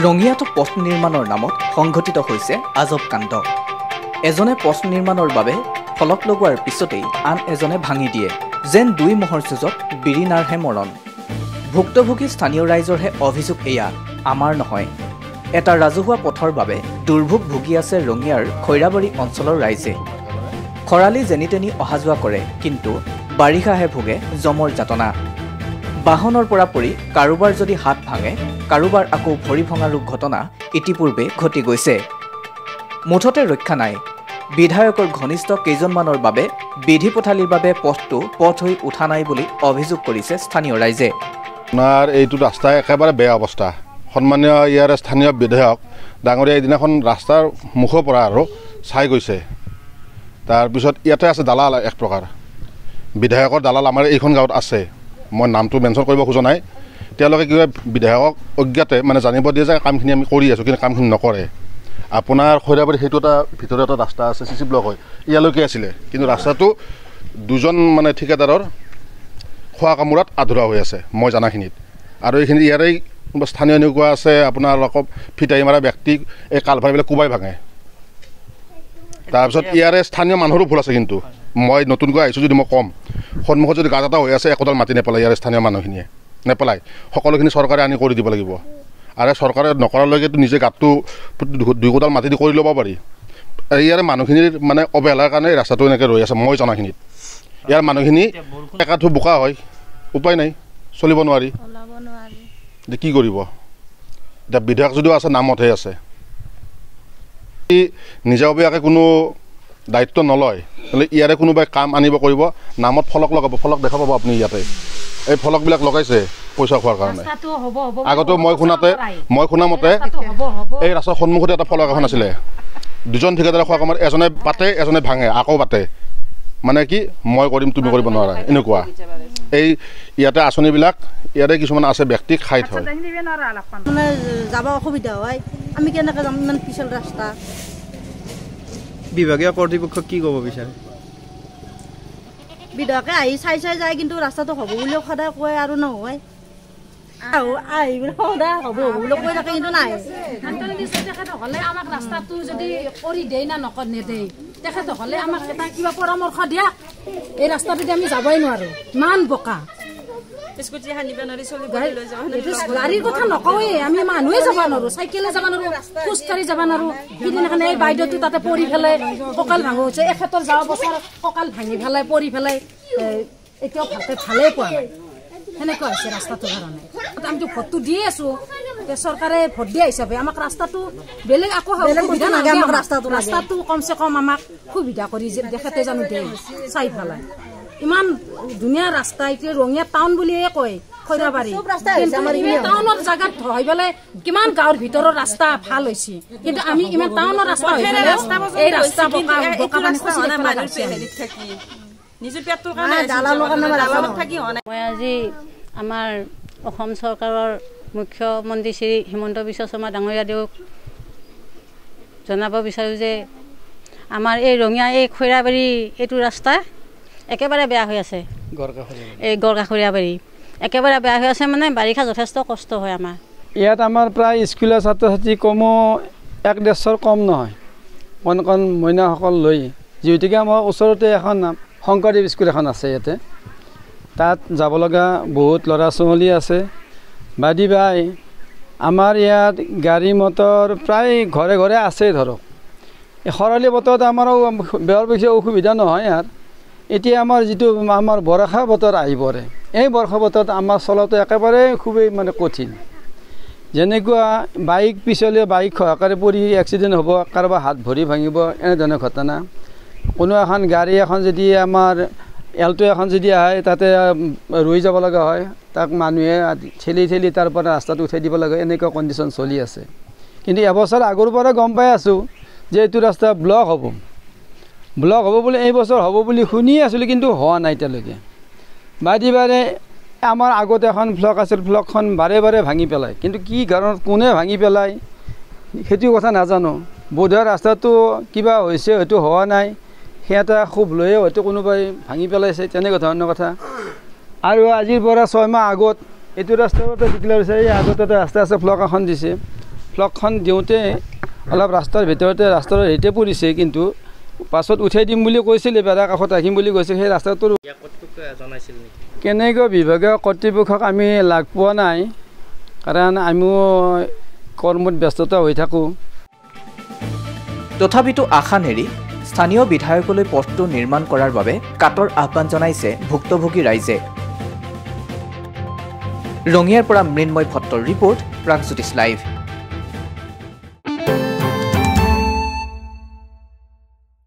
ৰঙিয়াত পথ নিৰ্মাণৰ নামত সংঘটিত হৈছে আজব কাণ্ড। এজনে পথ নিৰ্মাণৰ বাবে ফলক লগোৱাৰ পিছতেই আন এজনে ভাঙি দিয়ে। যেন দুই মহৰ যুঁজত বিৰিণাৰহে মৰণ। ভুক্তভোগী স্থানীয় ৰাইজৰহে অভিযোগ এয়া, আমাৰ নহয়। এটা ৰাজহুৱা পথৰ বাবে দুৰ্ভোগ ভুগি আছে ৰঙিয়াৰ খৈৰাবাৰী অঞ্চলৰ ৰাইজে। খৰালি যেনি তেনি অহা যোৱা কৰে, কিন্তু বাৰিষাহে ভোগে জমৰ যাতনা। বাহনৰ পৰা পৰি কাৰোবাৰ যদি হাত ভাঙে, কাৰোবাৰ আকৌ ভৰি ভঙাৰো ঘটনা ইতিপূৰ্বে ঘটি গৈছে। মুঠতে ৰক্ষা নাই। বিধায়কৰ ঘনিষ্ঠ কেইজনমানৰ বাবে বিধি পথালিৰ বাবে পথটো পথ হৈ উঠা নাই বুলি অভিযোগ কৰিছে স্থানীয় ৰাইজে। আপোনাৰ এইটো ৰাস্তা একেবাৰে বেয়া অৱস্থা। সন্মানীয় ইয়াৰ স্থানীয় বিধায়ক ডাঙৰীয়া এদিনাখন ৰাস্তাৰ মুখৰ পৰা আৰু চাই গৈছে। তাৰপিছত ইয়াতে আছে দালাল এক প্ৰকাৰ। বিধায়কৰ দালাল আমাৰ এইখন গাঁৱত আছে। মই নামটো মেনশ্যন কৰিব খোজা নাই। তেওঁলোকে কিবা বিধায়কক অজ্ঞাতে জানিব দিয়ে যে কামখিনি আমি কৰি আছোঁ, কিন্তু কামখিনি নকৰে। আপোনাৰ খৈৰাবাৰী সেইটো এটা ভিতৰত এটা ৰাস্তা আছে, চি চি ব্লক হয়, ইয়ালৈকে আছিলে, কিন্তু ৰাস্তাটো দুজন ঠিকাদাৰৰ খোৱা কামোৰাত আধৰুৱা হৈ আছে মই জানাখিনিত। আৰু এইখিনি ইয়াৰেই স্থানীয় এনেকুৱা আছে, আপোনাৰ অলপ ফিটাই মাৰা ব্যক্তিক এই কালভাৰবিলাক কোবাই ভাঙে। তাৰপিছত ইয়াৰে স্থানীয় মানুহৰো ভুল আছে, কিন্তু মই নতুনকৈ আহিছোঁ যদি মই ক'ম, সন্মুখত যদি গাঁত এটা হৈ আছে একোডাল মাটি নেপেলায় ইয়াৰ স্থানীয় মানুহখিনিয়ে, নেপেলায়। সকলোখিনি চৰকাৰে আনি কৰি দিব লাগিব। আৰু চৰকাৰে নকৰালৈকেতো নিজে গাঁতটো দুই কোডাল মাটি দি কৰি ল'ব পাৰি। ইয়াৰে মানুহখিনিৰ অৱহেলাৰ কাৰণে ৰাস্তাটো এনেকৈ ৰৈ আছে মই জনাখিনিত। ইয়াৰ মানুহখিনি একাঠো বোকা হয়, উপায় নাই, চলিব নোৱাৰি। এতিয়া কি কৰিব? এতিয়া বিধায়ক যদিও আছে নামতহে আছে। নিজাববীয়াকৈ কোনো দায়িত্ব নলয়, ইয়াৰে কোনোবাই কাম আনিব কৰিব, নামত ফলক লগাব। ফলক দেখা পাব আপুনি ইয়াতে। এই ফলকবিলাক লগাইছে পইচা খোৱাৰ কাৰণে। আগতে মই শুনা মতে এই ৰাস্তাৰ সন্মুখতে এটা ফলক এখন আছিলে। দুজন ঠিকাদাৰে খোৱা কামত এজনে পাতে, এজনে ভাঙে, আকৌ পাতে। কি মই কৰিম তুমি কৰিব নোৱাৰা, এনেকুৱা। এই ইয়াতে আঁচনিবিলাক ইয়াতে কিছুমান আছে ব্যক্তিক খাই থয়। যাব অসুবিধা হয়, আমি কেনেকৈ যাম ইমান পিছল ৰাস্তা। বিভাগীয় কৰ্তৃপক্ষক কি ক'ব বিচাৰে? বিধায়কে আহি চাই যায়, কিন্তু ৰাস্তাটো হ'ব বুলিও সদায় কয় আৰু নহয়। আহি সদায় হ'ব বুলি কৈ থাকে, কিন্তু নাই। তেখেতসকলে আমাক ৰাস্তাটো যদি কৰি দিয়ে না নেদেই, তেখেতসকলে আমাক এটা কিবা পৰামৰ্শ দিয়া। এই ৰাস্তাটোতে আমি যাবই নোৱাৰো, ইমান বোকা। গাড়ীৰ কথা নকওঁৱে, আমি মানুহে যাব নোৱাৰো, চাইকেলে যাব নোৱাৰো, খোজকাঢ়ি যাব নোৱাৰো। সিদিনাখন এই বাইদেউটো তাতে পৰি পেলাই কঁকাল ভাঙো হৈছে। এখেতৰ যোৱা বছৰ কঁকাল ভাঙি পেলাই পৰি পেলাই এতিয়াও ভালেই পোৱা নাই। সেনেকুৱা হৈছে ৰাস্তাটোৰ কাৰণে। আমিতো ভোটটো দিয়ে আছো, চৰকাৰে ভোট দিয়া হিচাপে আমাক ৰাস্তাটো বেলেগ আকৌ সুবিধা নালাগে। ৰাস্তাটো কমচে কম আমাক সুবিধা কৰি তেখেতে জানো দিয়ে চাই পেলাই। ইমান ধুনীয়া ৰাস্তা, এতিয়া ৰঙিয়া টাউন বুলিয়ে কয় খৈৰাবাৰী, টাউনৰ জাগাত হৈ পেলাই কিমান গাঁৱৰ ভিতৰৰ ৰাস্তা ভাল হৈছে, কিন্তু আমি ইমান টাউনৰ ৰাস্তা হৈ পেলাই এই ৰাস্তা মই আজি আমাৰ অসম চৰকাৰৰ মুখ্যমন্ত্ৰী শ্ৰী হিমন্ত বিশ্ব শৰ্মা ডাঙৰীয়া দেউক জনাব বিচাৰোঁ যে আমাৰ এই ৰঙিয়া এই খৈৰাবাৰী এইটো ৰাস্তা একেবাৰে বেয়া হৈ আছে। এই গড়কাষৰীয়াবাৰী একেবাৰে বেয়া হৈ আছে, বাৰিষা যথেষ্ট কষ্ট হয় আমাৰ ইয়াত। আমাৰ প্ৰায় স্কুলীয়া ছাত্ৰ ছাত্ৰী কমো 150 কম নহয়, কণ কণ মইনাসকল লৈ, যিহেতুকে আমাৰ ওচৰতে এখন শংকৰদেৱ স্কুল এখন আছে ইয়াতে। তাত যাব লগা বহুত ল'ৰা ছোৱালী আছে। বাদী বাই আমাৰ ইয়াত গাড়ী মটৰ প্ৰায় ঘৰে ঘৰে আছে। ধৰক এই খৰালি বতৰত আমাৰো বৰ বেছি অসুবিধা নহয় ইয়াত। এতিয়া আমাৰ যিটো আমাৰ বৰষা বতৰ আহি পৰে, এই বৰ্ষা বতৰত আমাৰ চলাটো একেবাৰে খুবেই কঠিন। যেনেকুৱা বাইক পিছলে বাইক সহকাৰে পৰি এক্সিডেণ্ট হ'ব, কাৰোবাৰ হাত ভৰি ভাঙিব, এনেধৰণৰ ঘটনা। কোনো এখন গাড়ী এখন যদি আমাৰ এল্টো এখন যদি আহে, তাতে ৰৈ যাব লগা হয়, তাক মানুহে ঠেলি ঠেলি তাৰ পৰা ৰাস্তাটো উঠাই দিব লাগে, এনেকুৱা কণ্ডিশ্যন চলি আছে। কিন্তু এবছৰ আগৰ পৰা গম পাই আছোঁ যে এইটো ৰাস্তা ব্লক হ'ব বুলি, এই বছৰ হ'ব বুলি শুনি আছিলোঁ, কিন্তু হোৱা নাই এতিয়ালৈকে। বাৰে বাৰে আমাৰ আগতে এখন ব্লক আছিল, ব্লকখন বাৰে বাৰে ভাঙি পেলায়, কিন্তু কি কাৰণত কোনে ভাঙি পেলায় সেইটো কথা নাজানো। বোধহয় ৰাস্তাটো কিবা হৈছে, হয়তো হোৱা নাই, সিহঁতে খুব লৈয়ে হয়তো কোনোবাই ভাঙি পেলাইছে, তেনেকুৱা ধৰণৰ কথা। আৰু আজিৰ পৰা 6 মাহ আগত এইটো ৰাস্তাৰ ডিক্লেয়াৰ হৈছে, এই আগতে এটা ৰাস্তা আছে, ব্লক এখন দিছে, ব্লকখন দিওঁতে অলপ ৰাস্তাৰ ভিতৰতে ৰাস্তাৰ হেৰিতে পৰিছে, কিন্তু পাছত উঠাই দিম বুলি কৈছিলে, বেৰা কাষত ৰাখিম বুলি কৈছে। সেই ৰাস্তাটোৰ কেনেকৈ বিভাগীয় কৰ্তৃপক্ষক আমি লাগ পোৱা নাই, কাৰণ আমিও কৰ্মত ব্যস্ততা হৈ থাকোঁ। তথাপিতো আশা নেৰি স্থানীয় বিধায়কলৈ পথটো নিৰ্মাণ কৰাৰ বাবে কাটৰ আহ্বান জনাইছে ভুক্তভোগী ৰাইজে। ৰঙিয়াৰ পৰা মৃন্ময় ভট্টৰ ৰিপৰ্ট, প্ৰাগজ্যোতিষ লাইভ।